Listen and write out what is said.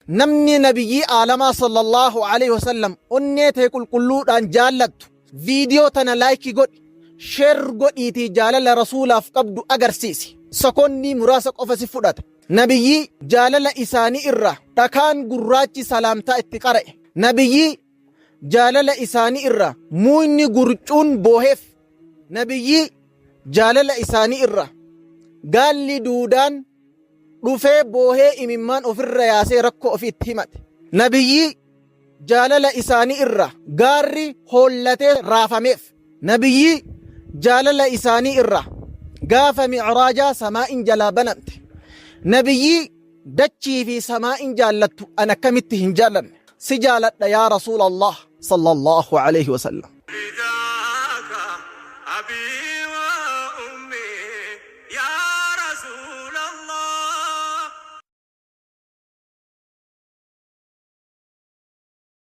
namni nabiyyi aalamaa sallallahu alaihi wasallam onnee ta'e qulqulluudhaan jaallattu viidiyoo tana laayikii godhi sheer godhiitii jaalala rasuulaaf qabdu agarsiisi sekoondii muraasa qofa si fudhata nabiyyi jaalala isaanii irra dhakaan gurraachi salaamtaa itti qara'e nabiyyi jaalala isaanii irra muuyni gurcuun booheef nabiyyi jaalala isaanii irra gaalli duudaan dhufee boohee imimmaan ofirra yaasee rakkoo ofiitti himate nabiyyi jaalala isaanii irra gaarri hollatee raafameef nabiyyi jaalala isaanii irra gaafa mi'raajaa samaa'in jalaa banamte nabiyyi dachii fi samaa'in jaallattu an akkamitti hin jaallanne si jaaladha yaa rasuulallah sallallahu alaihi wasallam